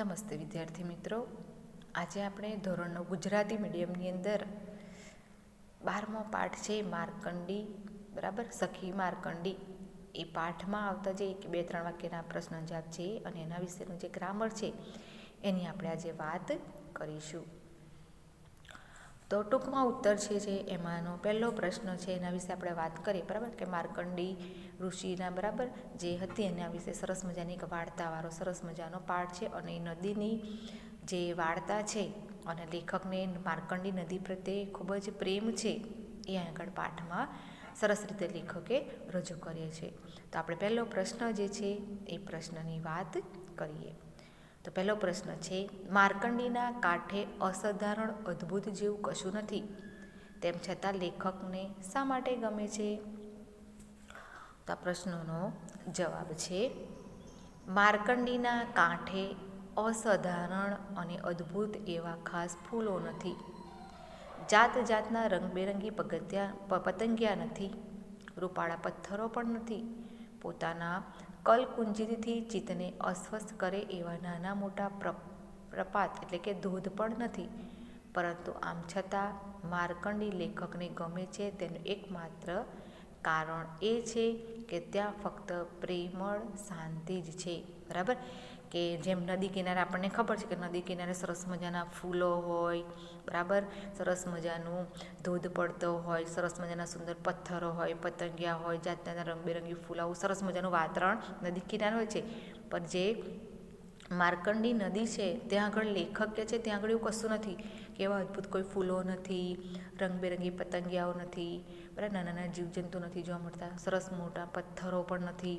નમસ્તે વિદ્યાર્થી મિત્રો, આજે આપણે ધોરણ 9 ગુજરાતી મીડિયમની અંદર 12મો પાઠ છે માર્કંડી, બરાબર, સખી માર્કંડી. એ પાઠમાં આવતા જે 2-3 વાક્યના પ્રશ્ન જવાબ છે અને એના વિશેનું જે ગ્રામર છે એની આપણે આજે વાત કરીશું. તો ટૂંકમાં ઉત્તર છે એમાંનો પહેલો પ્રશ્ન છે, એના વિશે આપણે વાત કરીએ, બરાબર, કે માર્કંડી ઋષિના, બરાબર, જે હતી એના વિશે સરસ મજાની એક વાર્તાવાળો સરસ મજાનો પાઠ છે. અને એ નદીની જે વાર્તા છે અને લેખકને માર્કંડી નદી પ્રત્યે ખૂબ જ પ્રેમ છે એ આગળ પાઠમાં સરસ રીતે લેખકે રજૂ કરે છે. તો આપણે પહેલો પ્રશ્ન જે છે એ પ્રશ્નની વાત કરીએ. તો પહેલો પ્રશ્ન છે, માર્કંડીના કાંઠે અસાધારણ અદ્ભુત જેવું કશું નથી, તેમ છતાં લેખકને શા માટે ગમે છે? તો આ પ્રશ્નનો જવાબ છે, માર્કંડીના કાંઠે અસાધારણ અને અદ્ભુત એવા ખાસ ફૂલો નથી, જાત જાતના રંગબેરંગી પતંગિયા નથી, રૂપાળા પથ્થરો પણ નથી, પોતાના કલકુંજીથી ચિત્તને અસ્વસ્થ કરે એવા નાના મોટા પ્રપાત એટલે કે ધોધ પણ નથી. પરંતુ આમ છતાં માર્કંડી લેખકને ગમે છે તેનું એકમાત્ર કારણ એ છે કે ત્યાં ફક્ત પ્રેમળ શાંતિ જ છે, બરાબર. કે જેમ નદી કિનારે આપણને ખબર છે કે નદી કિનારે સરસ મજાના ફૂલો હોય, બરાબર, સરસ મજાનું ધોધ પડતો હોય, સરસ મજાના સુંદર પથ્થરો હોય, પતંગિયા હોય, જાત જાતના રંગબેરંગી ફૂલાવું સરસ મજાનું વાતાવરણ નદી કિનારે હોય છે. પણ જે માર્કંડી નદી છે ત્યાં આગળ લેખક કે છે ત્યાં આગળ એવું કશું નથી કે એવા અદ્ભુત કોઈ ફૂલો નથી, રંગબેરંગી પતંગિયાઓ નથી, બરાબર, નાના નાના જીવજંતુ નથી જોવા મળતા, સરસ મોટા પથ્થરો પણ નથી,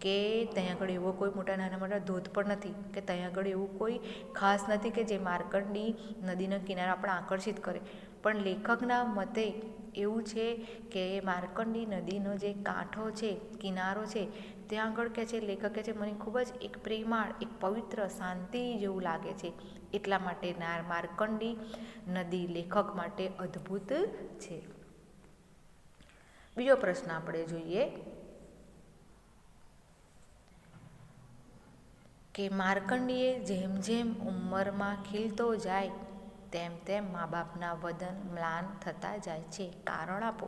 કે ત્યાં આગળ એવો કોઈ નાના મોટા ધોધ પણ નથી, કે ત્યાં આગળ એવું કોઈ ખાસ નથી કે જે માર્કંડી નદીનો કિનારો આપણે આકર્ષિત કરે. પણ લેખકના મતે એવું છે કે માર્કંડી નદીનો જે કાંઠો છે, કિનારો છે, ત્યાં આગળ કે છે લેખક કે છે મને ખૂબ જ એક પ્રેમાળ, એક પવિત્ર, શાંતિ જેવું લાગે છે. એટલા માટે માર્કંડી નદી લેખક માટે અદ્ભુત છે. બીજો પ્રશ્ન આપણે જોઈએ કે માર્કંડીએ જેમ જેમ ઉંમરમાં ખીલતો જાય તેમ તેમ મા બાપના વદન મ્લાન થતા જાય છે, કારણ આપો.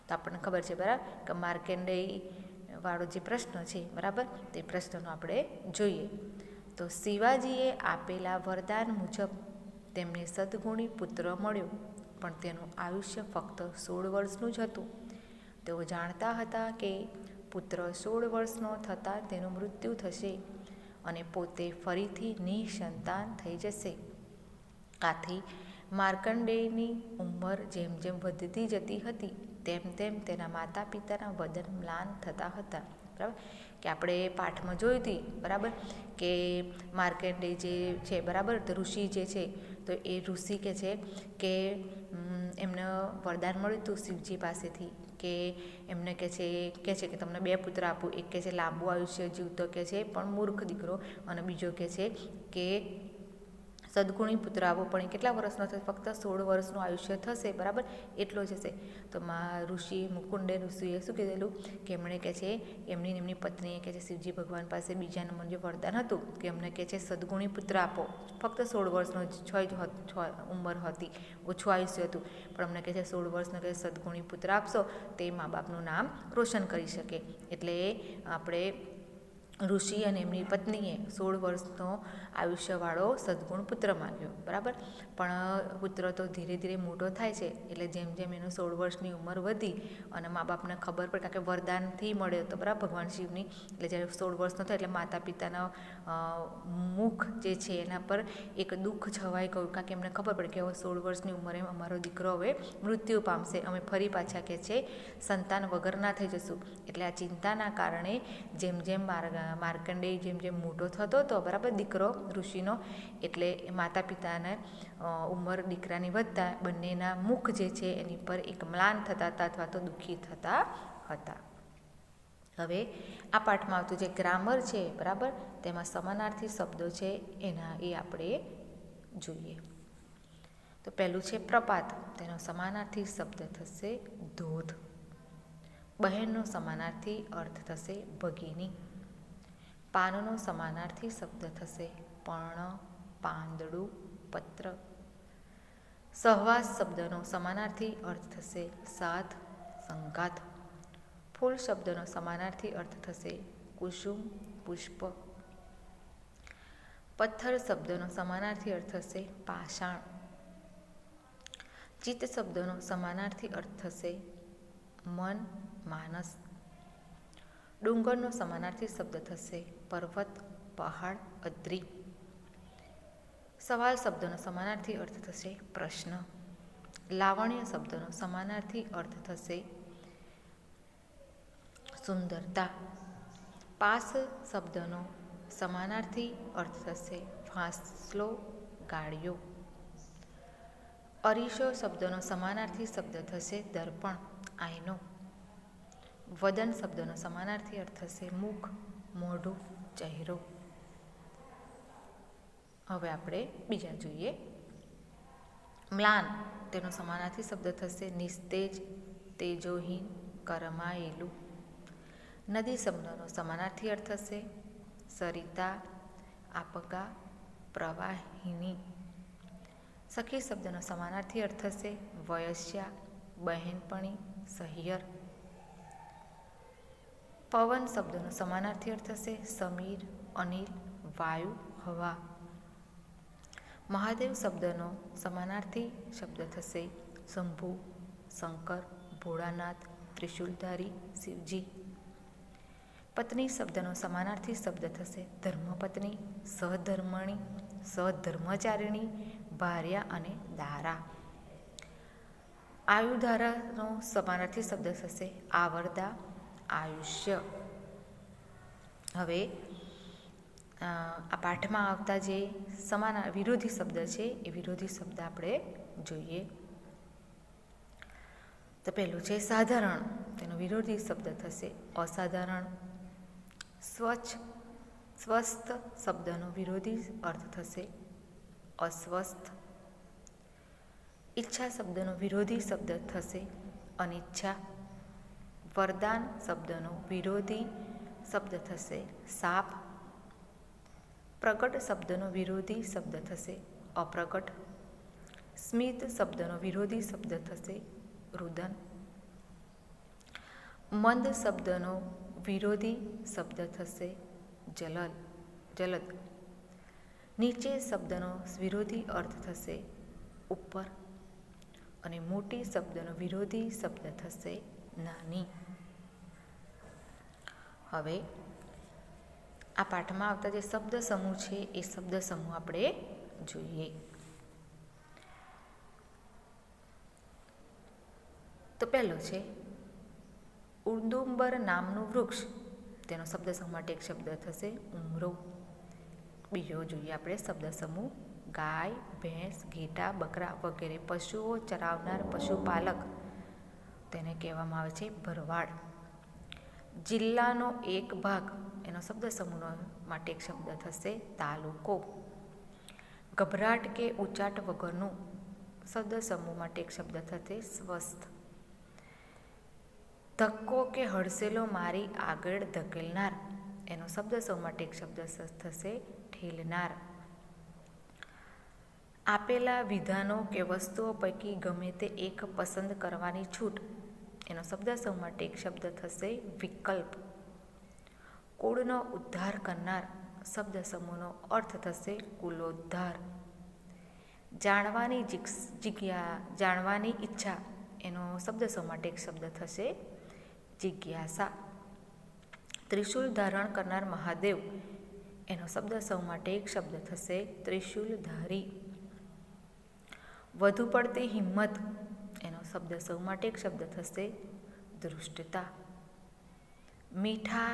તો આપણને ખબર છે, બરાબર, કે માર્કંડેય વાળો જે પ્રશ્ન છે, બરાબર, તે પ્રશ્નનો આપણે જોઈએ. તો શિવાજીએ આપેલા વરદાન મુજબ તેમને સદગુણી પુત્ર મળ્યો, પણ તેનું આયુષ્ય ફક્ત 16 વર્ષનું જ હતું. તેઓ જાણતા હતા કે પુત્ર 16 વર્ષનો થતાં તેનું મૃત્યુ થશે અને પોતે ફરીથી નિસંતાન થઈ જશે. આથી માર્કંડેયની ઉંમર જેમ જેમ વધતી જતી હતી તેમ તેમ તેના માતા પિતાના વદન મ્લાન થતા હતા, બરાબર. કે આપણે પાઠમાં જોયું હતી, બરાબર, કે માર્કંડેય જે છે, બરાબર, ઋષિ જે છે, તો એ ઋષિ કે છે કે એમને વરદાન મળ્યું હતું શિવજી પાસેથી, કે એમને કે છે કે તમને 2 પુત્ર આપું, એક કે છે લાંબુ આયુષ્ય જીવતો કે છે પણ મૂર્ખ દીકરો, અને બીજો કે છે કે સદગુણી પુત્ર આપો પણ એ કેટલા વર્ષનો થશે? ફક્ત 16 વર્ષનું આયુષ્ય થશે, બરાબર, એટલો જ હશે. તો મુકુંડે ઋષિએ શું કીધેલું કે એમણે કે છે એમની પત્નીએ કે છે શિવજી ભગવાન પાસે બીજા નંબરનું જે વરદાન હતું કે એમને કે છે સદગુણી પુત્ર આપો. ફક્ત 16 વર્ષનો જ ઉંમર હતી, ઓછું આયુષ્ય હતું, પણ અમને કે છે 16 વર્ષનો કે સદગુણી પુત્ર આપશો તે મા બાપનું નામ રોશન કરી શકે. એટલે આપણે ઋષિ અને એમની પત્નીએ 16 વર્ષનો આયુષ્યવાળો સદગુણ પુત્ર માંગ્યો, બરાબર. પણ પુત્ર તો ધીરે ધીરે મોટો થાય છે, એટલે જેમ જેમ એનું 16 વર્ષની ઉંમર વધી અને મા બાપને ખબર પડે, કારણ કે વરદાનથી મળ્યો હતો, બરાબર, ભગવાન શિવની. એટલે જ્યારે 16 વર્ષનો થાય એટલે માતા પિતાના મુખ જે છે એના પર એક દુઃખ છવાઈ ગયું, કારણ કે એમને ખબર પડે કે હવે 16 વર્ષની ઉંમરે અમારો દીકરો હવે મૃત્યુ પામશે, અમે ફરી પાછા કે છે સંતાન વગર ના થઈ જશું. એટલે આ ચિંતાના કારણે જેમ જેમ માર્કંડેય જેમ જેમ મોટો થતો હતો, બરાબર, દીકરો ઋષિનો, એટલે માતા પિતાને ઉંમર દીકરાની વધતા બંનેના મુખ જે છે એની પર એક મ્લાન થતા હતા અથવા તો દુઃખી થતા હતા. હવે આ પાઠમાં આવતું જે ગ્રામર છે, બરાબર, તેમાં સમાનાર્થી શબ્દો છે એ આપણે જોઈએ. તો પહેલું છે પ્રપાત, તેનો સમાનાર્થી શબ્દ થશે ધોધ. બહેનનો સમાનાર્થી અર્થ થશે ભગિની. પાનનો સમાનાર્થી શબ્દ થશે પર્ણ, પાંદડું, પત્ર. સહવાસ શબ્દનો સમાનાર્થી અર્થ થશે સાથ, સંગાથ. ફૂલ શબ્દનો સમાનાર્થી અર્થ થશે કુસુમ, પુષ્પ. પથ્થર શબ્દનો સમાનાર્થી અર્થ થશે પાષાણ. ચિત્ત શબ્દનો સમાનાર્થી અર્થ થશે મન, માનસ. ડુંગરનો સમાનાર્થી શબ્દ થશે પર્વત, પહાડ, અદ્રી. સવાલ શબ્દનો સમાનાર્થી અર્થ થશે પ્રશ્ન. લાવણ્ય શબ્દનો સમાનાર્થી અર્થ થશે સુંદરતા. પાસ શબ્દનો સમાનાર્થી અર્થ થશે ફાસલો, ગાળિયો. અરીસો શબ્દનો સમાનાર્થી શબ્દ થશે દર્પણ, આયનો. વદન શબ્દનો સમાનાર્થી અર્થ થશે મુખ, મોઢું, ચહેરો. હવે આપણે બીજા જોઈએ. મ્લાન તેનો સમાનાર્થી શબ્દ થશે નિસ્તેજ, તેજોહીન, કરમાયેલું. નદી શબ્દનો સમાનાર્થી અર્થ થશે સરિતા, આપગા, પ્રવાહિની. સખી શબ્દનો સમાનાર્થી અર્થ થશે વયસ્યા, બહેનપણી, સહિયર. પવન શબ્દનો સમાનાર્થી અર્થ થશે સમીર, અનિલ, વાયુ, હવા. મહાદેવ શબ્દનો સમાનાર્થી શબ્દ થશે શંભુ, શંકર, ભોળાનાથ, ત્રિશુલધારી, શિવજી. પત્ની શબ્દનો સમાનાર્થી શબ્દ થશે ધર્મપત્ની, સહધર્મણી, સહધર્મચારિણી, ભાર્યા અને દારા. આયુધારાનો સમાનાર્થી શબ્દ થશે આવરદા, આયુષ્ય. હવે આ પાઠમાં આવતા જે વિરોધી શબ્દ છે એ વિરોધી શબ્દ આપણે જોઈએ. તો પહેલું છે સાધારણ, તેનો વિરોધી શબ્દ થશે અસાધારણ. સ્વસ્થ શબ્દનો વિરોધી અર્થ થશે અસ્વસ્થ. ઈચ્છા શબ્દનો વિરોધી શબ્દ થશે અનિચ્છા. વરદાન શબ્દનો વિરોધી શબ્દ થશે શાપ. પ્રગટ શબ્દનો વિરોધી શબ્દ થશે અપ્રગટ. સ્મિત શબ્દનો વિરોધી શબ્દ થશે રુદન. મંદ શબ્દનો વિરોધી શબ્દ થશે જલદ. નીચે શબ્દનો વિરોધી અર્થ થશે ઉપર. અને મોટી શબ્દનો વિરોધી શબ્દ થશે નાની. હવે આ પાઠમાં આવતા જે શબ્દ સમૂહ છે એ શબ્દ સમૂહ આપણે જોઈએ. તો પહેલો છે ઉદુંબર નામનું વૃક્ષ, તેનો શબ્દ સમૂહ માટે એક શબ્દ થશે ઉમરો. બીજો જોઈએ આપણે શબ્દ સમૂહ ગાય, ભેંસ, ઘેટાં, બકરા વગેરે પશુઓ ચરાવનાર પશુપાલક, તેને કહેવામાં આવે છે ભરવાડ. જિલ્લાનો એક ભાગ, એનો શબ્દ સમૂહ માટે એક શબ્દ થશે તાલુકો. ગભરાટ કે ઉચાટ વગરનું, શબ્દ સમૂહ માટે એક શબ્દ થશે સ્વસ્થ. ધક્કો કે હડસેલો મારી આગળ ધકેલનાર, એનો શબ્દ સમૂહ માટે એક શબ્દ થશે ઠેલનાર. આપેલા વિધાનો કે વસ્તુઓ પૈકી ગમે તે એક પસંદ કરવાની છૂટ, એનો શબ્દ સમૂહ માટે એક શબ્દ થશે વિકલ્પ. કુળનો ઉદ્ધાર કરનાર, શબ્દ સમૂહનો અર્થ થશે કુલોદ્ધાર. જાણવાની ઈચ્છા, એનો શબ્દ સમૂહ માટે એક શબ્દ થશે જિજ્ઞાસા. ત્રિશુલ ધારણ કરનાર મહાદેવ, એનો શબ્દ સમૂહ માટે એક શબ્દ થશે ત્રિશુલધારી. વધુ પડતી હિંમત, એનો શબ્દ સમૂહ માટે એક શબ્દ થશે ધૃષ્ટતા. મીઠા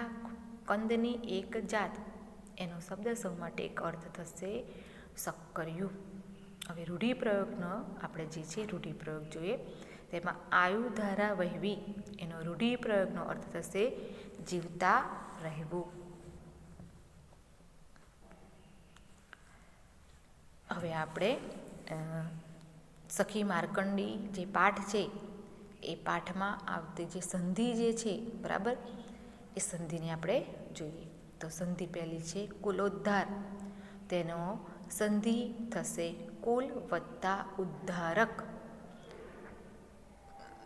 કંદની એક જાત, એનો શબ્દ સમૂહ માટે એક અર્થ થશે શક્કરિયું. હવે રૂઢિપ્રયોગનો આપણે જે છે રૂઢિપ્રયોગ જોઈએ. તેમાં આયુધારા વહેવી, એનો રૂઢિપ્રયોગનો અર્થ થશે જીવતા રહેવું. હવે આપણે સખી માર્કંડી જે પાઠ છે એ પાઠમાં આવતી જે સંધિ જે છે બરાબર, એ સંધિને આપણે જોઈએ. તો સંધિ પહેલી છે કુલોદ્ધાર. તેનો સંધિ થશે કુલ વત્તા ઉદ્ધારક.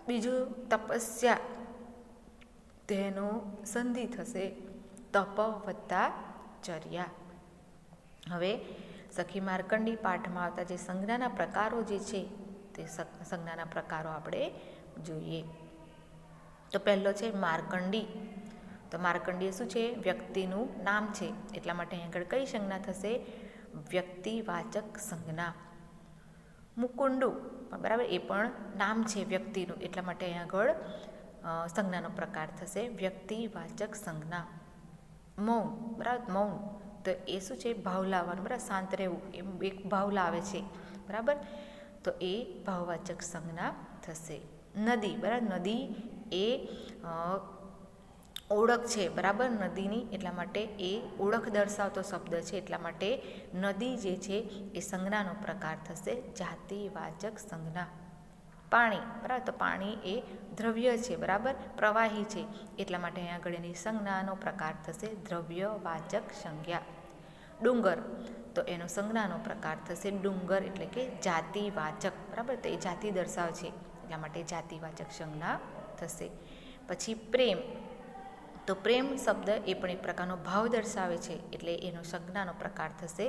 બીજું તપસ્યા, તેનો સંધિ થશે તપ વત્તા ચર્યા. હવે સખી માર્કંડી પાઠમાં આવતા જે સંજ્ઞાના પ્રકારો જે છે તે સંજ્ઞાના પ્રકારો આપણે જોઈએ. તો પહેલો છે માર્કંડી. તો માર્કંડી શું છે? વ્યક્તિનું નામ છે, એટલા માટે અહીં આગળ કઈ સંજ્ઞા થશે? વ્યક્તિવાચક સંજ્ઞા. મુકુંડુ, બરાબર, એ પણ નામ છે વ્યક્તિનું, એટલા માટે અહીં આગળ સંજ્ઞાનો પ્રકાર થશે વ્યક્તિવાચક સંજ્ઞા. મૌન, બરાબર, મૌન, તો એ શું છે? ભાવ લાવવાનું, બરાબર, શાંત રહેવું, એમ એક ભાવ લાવે છે, બરાબર, તો એ ભાવવાચક સંજ્ઞા થશે. નદી, બરાબર, નદી એ ઓળખ છે, બરાબર, નદીની, એટલા માટે એ ઓળખ દર્શાવતો શબ્દ છે, એટલા માટે નદી જે છે એ સંજ્ઞાનો પ્રકાર થશે જાતિવાચક સંજ્ઞા. પાણી, બરાબર, તો પાણી એ દ્રવ્ય છે, બરાબર, પ્રવાહી છે, એટલા માટે અહીંયા આગળ એની સંજ્ઞાનો પ્રકાર થશે દ્રવ્યવાચક સંજ્ઞા. ડુંગર, તો એનો સંજ્ઞાનો પ્રકાર થશે ડુંગર, એટલે કે જાતિવાચક, બરાબર, તો એ જાતિ દર્શાવે છે, એટલા માટે જાતિવાચક સંજ્ઞા થશે. પછી પ્રેમ, તો પ્રેમ શબ્દ એ પણ એક પ્રકારનો ભાવ દર્શાવે છે, એટલે એનો સંજ્ઞાનો પ્રકાર થશે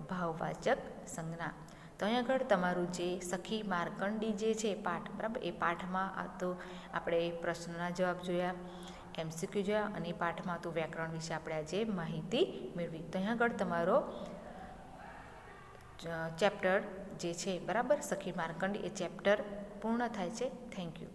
ભાવવાચક સંજ્ઞા. તો અહીં આગળ તમારું જે સખી માર્કંડી જે છે પાઠ, બરાબર, એ પાઠમાં આ તો આપણે પ્રશ્નના જવાબ જોયા, MCQ જોયા, અને એ પાઠમાં તો વ્યાકરણ વિશે આપણે આજે માહિતી મેળવી. તો અહીં આગળ તમારો ચેપ્ટર જે છે, બરાબર, સખી માર્કંડી, એ ચેપ્ટર પૂર્ણ થાય છે. Thank you.